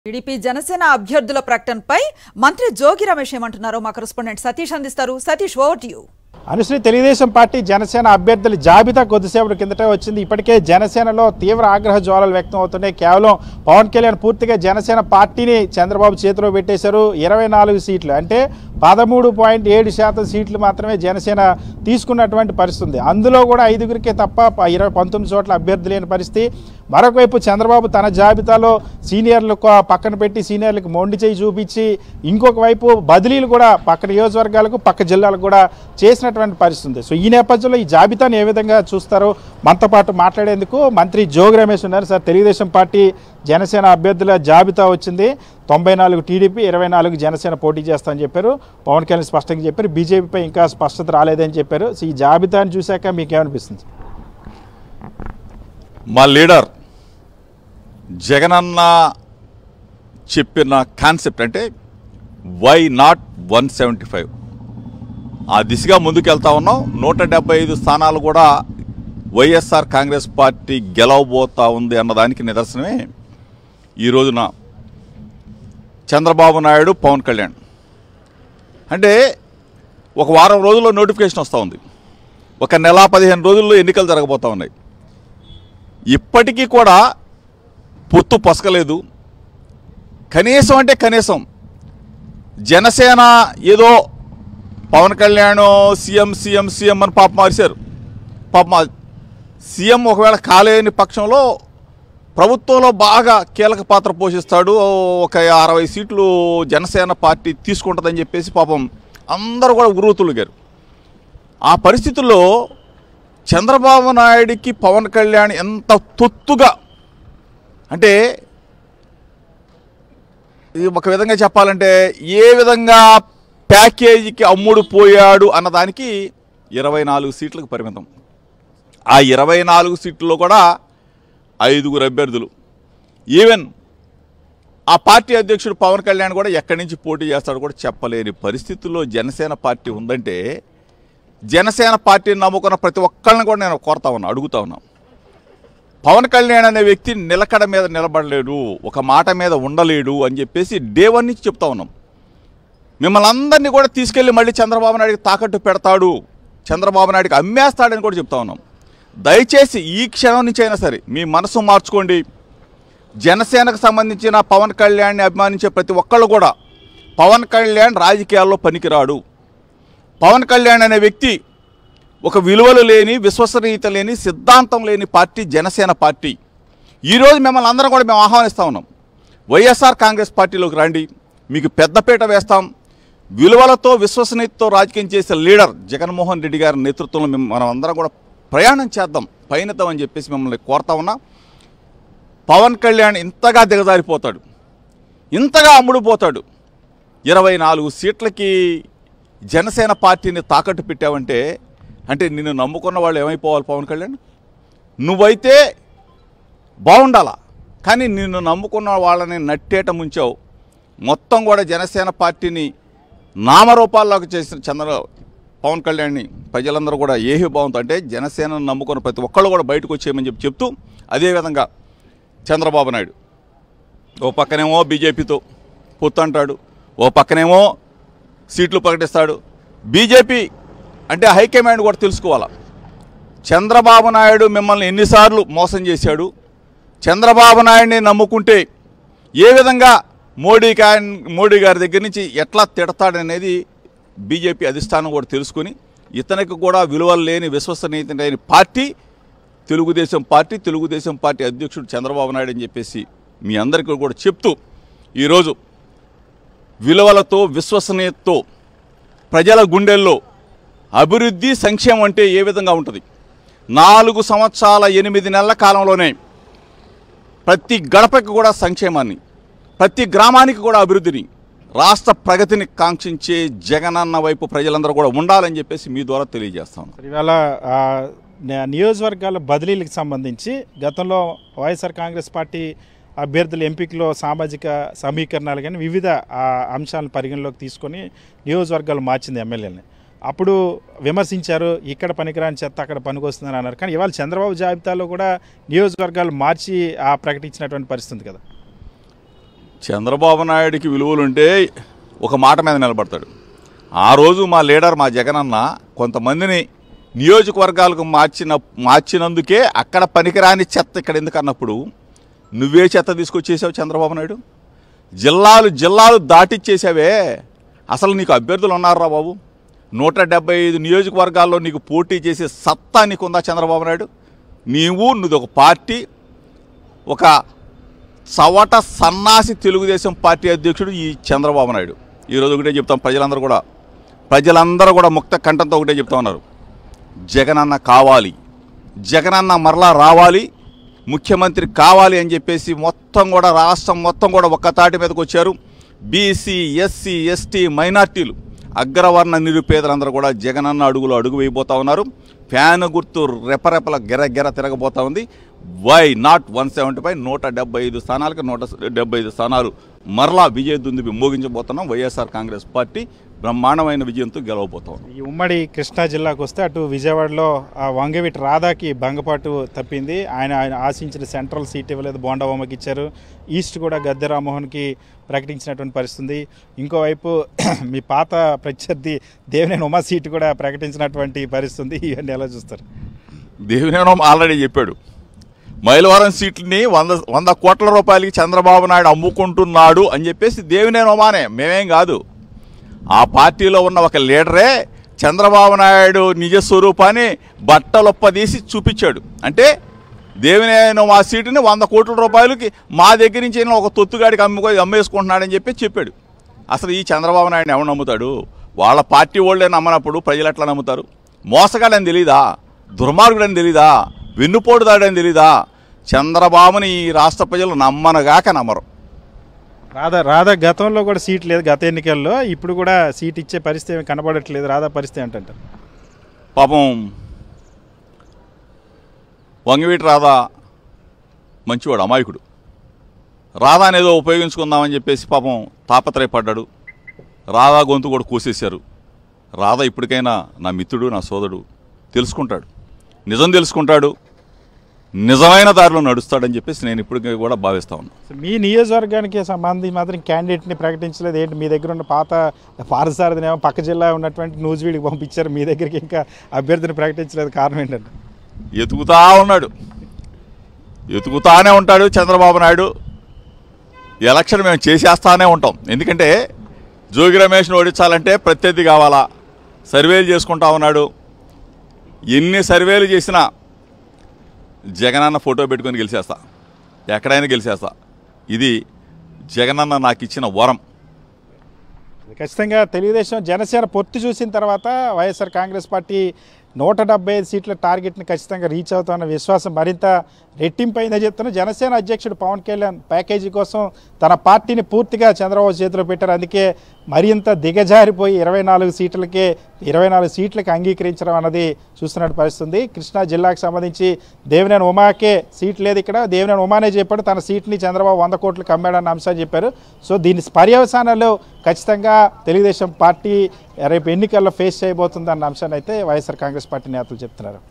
TDP Janasena అభ్యర్థుల ప్రకటనపై మంత్రి జోగి రమేష్ ఏమంటున్నారో మా కరెస్పాండెంట్ సతీష్ అందిస్తారు. Satish, over to you. Anusri, Telugu Desam party Janasena అభ్యర్థుల జాబితా కొద్దిసేపటి కిందటే వచ్చింది. ఇప్పటికే జనసేనలో తీవ్ర ఆగ్రహ జ్వాలలు వ్యక్తం అవుతున్నాయి. కేవలం పవన్ కళ్యాణ్ పూర్తిగా జనసేన పార్టీని చంద్రబాబు చేతిలో పెట్టేశారు. 24 సీట్లు అంటే 13.7% సీట్లు మాత్రమే జనసేన తీసుకున్నటువంటి పరిస్థితి. అందులో కూడా 5గురికే తప్ప 19 చోట్ల అభ్యర్థి లేని పరిస్థితి. మరొక వైపు చంద్రబాబు తన జాబితాలో సీనియర్లకు పక్కన పెట్టి సీనియర్లకు మొండి చేయి చూపించి ఇంకొక వైపు బదిలీలు కూడా పక్క నియోజకవర్గాలకు పక్క జిల్లాలకు కూడా చేసినటువంటి పరిస్థితి. సో ఈ నేపథ్యంలో ఈ జాబితాను ఏ విధంగా చూస్తారో మనతో పాటు మాట్లాడేందుకు మంత్రి జోగి రమేష్ ఉన్నారు. సార్, తెలుగుదేశం పార్టీ జనసేన అభ్యర్థుల జాబితా వచ్చింది. 94 టీడీపీ, 24 జనసేన పోటీ చేస్తామని చెప్పారు. పవన్ కళ్యాణ్ స్పష్టంగా చెప్పారు. బీజేపీపై ఇంకా స్పష్టత రాలేదని చెప్పారు. సో ఈ జాబితాను చూశాక మీకేమనిపిస్తుంది? మా లీడర్ జగనన్న చెప్పిన కాన్సెప్ట్ అంటే వై నాట్ 175, ఆ దిశగా ముందుకెళ్తా ఉన్నాం. 175 స్థానాలు కూడా వైఎస్ఆర్ కాంగ్రెస్ పార్టీ గెలవబోతా ఉంది అన్నదానికి నిదర్శనమే ఈ రోజున చంద్రబాబు నాయుడు, పవన్ కళ్యాణ్. అంటే ఒక వారం రోజుల్లో నోటిఫికేషన్ వస్తూ ఉంది. ఒక నెల 15 రోజుల్లో ఎన్నికలు జరగబోతూ ఉన్నాయి. ఇప్పటికీ కూడా పొత్తు పొసకలేదు. కనీసం అంటే కనీసం జనసేన ఏదో Pawan Kalyan CM CM CM అని పాప మారిశారు. పాప సీఎం ఒకవేళ కాలేని పక్షంలో ప్రభుత్వంలో బాగా కీలక పాత్ర పోషిస్తాడు, ఒక 60 సీట్లు జనసేన పార్టీ తీసుకుంటుందని చెప్పేసి పాపం అందరూ కూడా ఉర్రూతులుగారు. ఆ పరిస్థితుల్లో చంద్రబాబు నాయుడికి పవన్ కళ్యాణ్ ఎంత తొత్తుగా, అంటే ఒక విధంగా చెప్పాలంటే ఏ విధంగా ప్యాకేజీకి అమ్ముడు పోయాడు అన్నదానికి 24 సీట్లకు పరిమితం. ఆ 24 సీట్లలో కూడా 5గురు అభ్యర్థులు. ఈవెన్ ఆ పార్టీ అధ్యక్షుడు పవన్ కళ్యాణ్ కూడా ఎక్కడి నుంచి పోటీ చేస్తాడో కూడా చెప్పలేని పరిస్థితుల్లో జనసేన పార్టీ ఉందంటే జనసేన పార్టీని నమ్ముకున్న ప్రతి ఒక్కళ్ళని కూడా నేను కోరుతా ఉన్నా, అడుగుతా ఉన్నాను. పవన్ కళ్యాణ్ అనే వ్యక్తి నిలకడ మీద నిలబడలేడు, ఒక మాట మీద ఉండలేడు అని చెప్పేసి డే 1 నుంచి చెప్తా ఉన్నాం. మిమ్మల్ని అందరినీ కూడా తీసుకెళ్ళి మళ్ళీ చంద్రబాబు నాయుడికి తాకట్టు పెడతాడు, చంద్రబాబు నాయుడికి అమ్మేస్తాడని కూడా చెప్తా ఉన్నాం. దయచేసి ఈ క్షణం నుంచి అయినా సరే మీ మనసు మార్చుకోండి. జనసేనకు సంబంధించిన పవన్ కళ్యాణ్ని అభిమానించే ప్రతి ఒక్కళ్ళు కూడా పవన్ కళ్యాణ్ రాజకీయాల్లో పనికిరాడు. పవన్ కళ్యాణ్ అనే వ్యక్తి ఒక విలువలు లేని, విశ్వసనీయత లేని, సిద్ధాంతం లేని పార్టీ జనసేన పార్టీ. ఈరోజు మిమ్మల్ని అందరం కూడా మేము ఆహ్వానిస్తూ ఉన్నాం. వైఎస్ఆర్ కాంగ్రెస్ పార్టీలోకి రండి, మీకు పెద్దపీట వేస్తాం. విలువలతో, విశ్వసనీయతతో రాజకీయం చేసే లీడర్ జగన్మోహన్ రెడ్డి గారి నేతృత్వంలో మనం అందరం కూడా ప్రయాణం చేద్దాం, పయనిద్దాం అని చెప్పేసి మిమ్మల్ని కోరుతా ఉన్నా. పవన్ కళ్యాణ్ ఇంతగా దిగజారిపోతాడు, ఇంతగా అమ్ముడుపోతాడు. 24 సీట్లకి జనసేన పార్టీని తాకట్టు పెట్టావంటే అంటే నిన్ను నమ్ముకున్న వాళ్ళు ఏమైపోవాలి? పవన్ కళ్యాణ్ నువ్వైతే బాగుండాలా, కానీ నిన్ను నమ్ముకున్న వాళ్ళని నట్టేట ముంచావు. మొత్తం కూడా జనసేన పార్టీని నామరూపాల్లోకి చేసిన పవన్ కళ్యాణ్ని ప్రజలందరూ కూడా ఏహి బాగుంది అంటే జనసేనను నమ్ముకున్న ప్రతి ఒక్కళ్ళు కూడా బయటకు వచ్చేయమని చెప్తూ, అదేవిధంగా చంద్రబాబు నాయుడు ఓ పక్కనేమో బీజేపీతో పొత్తు అంటాడు, ఓ పక్కనేమో సీట్లు ప్రకటిస్తాడు. బీజేపీ అంటే హైకమాండ్ కూడా తెలుసుకోవాలా, చంద్రబాబు నాయుడు మిమ్మల్ని ఎన్నిసార్లు మోసం చేశాడు, చంద్రబాబు నాయుడిని నమ్ముకుంటే ఏ విధంగా మోడీ గారి దగ్గర నుంచి ఎట్లా తిడతాడనేది బీజేపీ అధిష్టానం కూడా తెలుసుకుని ఇతనికి కూడా విలువలు లేని, విశ్వసనీయత లేని పార్టీ తెలుగుదేశం పార్టీ అధ్యక్షుడు చంద్రబాబు నాయుడు అని చెప్పేసి మీ అందరికీ కూడా చెప్తూ, ఈరోజు విలువలతో, విశ్వసనీయతతో ప్రజల గుండెల్లో అభివృద్ధి, సంక్షేమం అంటే ఏ విధంగా ఉంటుంది? 4 సంవత్సరాల 8 నెలల కాలంలోనే ప్రతి గడపకి కూడా సంక్షేమాన్ని, ప్రతి గ్రామానికి కూడా అభివృద్ధిని, రాష్ట్ర ప్రగతిని కాంక్షించే జగనన్న వైపు ప్రజలందరూ కూడా ఉండాలని చెప్పేసి మీ ద్వారా తెలియజేస్తాను. ఇవాళ నియోజకవర్గాల బదిలీలకు సంబంధించి గతంలో వైఎస్ఆర్ కాంగ్రెస్ పార్టీ అభ్యర్థుల ఎంపికలో సామాజిక సమీకరణాలు కానీ వివిధ అంశాలను పరిగణలోకి తీసుకొని నియోజకవర్గాలు మార్చింది ఎమ్మెల్యేలని. అప్పుడు విమర్శించారు, ఇక్కడ పనికిరాని చెత్త అక్కడ పనికొస్తుందని అన్నారు. కానీ ఇవాళ చంద్రబాబు జాబితాలో కూడా నియోజకవర్గాలు మార్చి ప్రకటించినటువంటి పరిస్థితి కదా. చంద్రబాబు నాయుడికి విలువలుంటే ఒక మాట మీద నిలబడతాడు. ఆ రోజు మా లీడర్ మా జగనన్న కొంతమందిని నియోజకవర్గాలకు మార్చినందుకే అక్కడ పనికిరాని చెత్త ఇక్కడ ఎందుకు అన్నప్పుడు నువ్వే చెత్త తీసుకొచ్చేసావు చంద్రబాబు నాయుడు. జిల్లాలు దాటిచ్చేసావే. అసలు నీకు అభ్యర్థులు ఉన్నారా బాబు? 175 నియోజకవర్గాల్లో నీకు పోటీ చేసే సత్తా నీకుందా చంద్రబాబు నాయుడు? నువ్వు ఒక పార్టీ, ఒక చవట సన్నాసి తెలుగుదేశం పార్టీ అధ్యక్షుడు ఈ చంద్రబాబు నాయుడు. ఈరోజు ఒకటే చెప్తాం, ప్రజలందరూ కూడా ముక్త కంఠంతో ఒకటే చెప్తా ఉన్నారు, జగనన్న కావాలి, జగనన్న మరలా రావాలి, ముఖ్యమంత్రి కావాలి అని చెప్పేసి మొత్తం కూడా రాష్ట్రం మొత్తం కూడా ఒక్క తాటి మీదకి వచ్చారు. బీసీ, ఎస్సీ, ఎస్టీ, మైనార్టీలు, అగ్రవర్ణ నిరుపేదలందరూ కూడా జగనన్న అడుగు వేయబోతా ఉన్నారు. ఫ్యాన్ గుర్తు రెపరెపల గెర తిరగబోతా ఉంది. వై నాట్ 175 175 స్థానాలకు 175 స్థానాలు మరలా విజయదుందుబి మోగించబోతున్నాం. వైఎస్ఆర్ కాంగ్రెస్ పార్టీ బ్రహ్మాండమైన విజయంతో గెలవబోతాం. ఈ ఉమ్మడి కృష్ణా జిల్లాకు వస్తే అటు విజయవాడలో వంగవీటి రాధాకి భంగపాటు తప్పింది. ఆయన ఆశించిన సెంట్రల్ సీట్ ఇవ్వలేదు, బోండాబొమ్మకి ఇచ్చారు. ఈస్ట్ కూడా గద్దె రామ్మోహన్కి ప్రకటించినటువంటి పరిస్థితి. ఇంకోవైపు మీ పాత ప్రత్యర్థి దేవినేని ఉమా సీటు కూడా ప్రకటించినటువంటి పరిస్థితి. ఇవన్నీ ఎలా చూస్తారు? దేవినేని ఉమా ఆల్రెడీ చెప్పాడు, మైలవరం సీట్లని 100 కోట్ల రూపాయలకి చంద్రబాబు నాయుడు అమ్ముకుంటున్నాడు అని చెప్పేసి దేవినేని ఉమానే, మేమేం కాదు. ఆ పార్టీలో ఉన్న ఒక లీడరే చంద్రబాబు నాయుడు నిజ స్వరూపాన్ని బట్టలొప్పదీసి చూపించాడు. అంటే దేవినేని ఉమా సీటుని 100 కోట్ల రూపాయలకి మా దగ్గర నుంచి ఒక తొత్తుగాడికి అమ్మేసుకుంటున్నాడని చెప్పాడు. అసలు ఈ చంద్రబాబు నాయుడు ఎవరు నమ్ముతాడు? వాళ్ళ పార్టీ వాళ్ళే నమ్మనప్పుడు ప్రజలు ఎట్లా నమ్ముతారు? మోసగాడని తెలీదా? దుర్మార్గుడని తెలీదా? వెన్నుపోటుదాడని తెలీదా? చంద్రబాబుని ఈ రాష్ట్ర ప్రజలు నమ్మనగాక నమ్మరు. రాధా గతంలో కూడా సీట్ లేదు, గత ఎన్నికల్లో. ఇప్పుడు కూడా సీట్ ఇచ్చే పరిస్థితి ఏమి కనబడట్లేదు. రాధా పరిస్థితి ఏంటంటారు? పాపం వంగవీటి రాధా మంచివాడు, అమాయకుడు. రాధా అనేదో ఉపయోగించుకుందామని చెప్పేసి పాపం తాపత్రయపడ్డాడు. రాధా గొంతు కూడా కోసేశారు. రాధా ఇప్పటికైనా నా మిత్రుడు, నా సోదరుడు, తెలుసుకుంటాడు, నిజం తెలుసుకుంటాడు, నిజమైన దారిలో నడుస్తాడని చెప్పేసి నేను ఇప్పటికీ కూడా భావిస్తా ఉన్నాను. మీ నియోజకవర్గానికి సంబంధించి మాత్రం క్యాండిడేట్ని ప్రకటించలేదు ఏంటి? మీ దగ్గర ఉన్న పాత పారసారథినేమో పక్క జిల్లా ఉన్నటువంటి నూజివీడికి పంపించారు, మీ దగ్గరికి ఇంకా అభ్యర్థిని ప్రకటించలేదు. కారణం ఏంటంటే ఎతుకుతానే ఉంటాడు చంద్రబాబు నాయుడు. ఎలక్షన్ మేము చేసేస్తానే ఉంటాం. ఎందుకంటే జోగి రమేష్ను ఓడించాలంటే ప్రత్యర్థి కావాలా? సర్వేలు చేసుకుంటా ఉన్నాడు. ఎన్ని సర్వేలు చేసినా జగనన్న ఫోటో పెట్టుకొని గెలిచేస్తా, ఎక్కడైనా గెలిచేస్తా. ఇది జగనన్న నాకు ఇచ్చిన వరం. ఖచ్చితంగా తెలుగుదేశం జనసేన పొత్తు చూసిన తర్వాత వైఎస్ఆర్ కాంగ్రెస్ పార్టీ 175 సీట్ల టార్గెట్ని ఖచ్చితంగా రీచ్ అవుతామన్న విశ్వాసం మరింత రెట్టింపైందని చెప్తున్న జనసేన అధ్యక్షుడు పవన్ కళ్యాణ్ ప్యాకేజీ కోసం తన పార్టీని పూర్తిగా చంద్రబాబు చేతిలో పెట్టారు. అందుకే మరింత దిగజారిపోయి 24 సీట్లకి అంగీకరించడం అన్నది చూస్తున్నట్టు పరిస్థితుంది. కృష్ణా జిల్లాకు సంబంధించి దేవినేని ఉమాకే సీట్ లేదు. ఇక్కడ దేవినేని ఉమానే చెప్పాడు తన సీట్ని చంద్రబాబు 100 కోట్లకు అమ్మాడన్న అంశాన్ని చెప్పారు. సో దీని పర్యవసానాలు ఖచ్చితంగా తెలుగుదేశం పార్టీ రేపు ఎన్నికల్లో ఫేస్ చేయబోతుందన్న అంశాన్ని అయితే వైఎస్ఆర్ కాంగ్రెస్ పార్టీ నేతలు చెప్తున్నారు.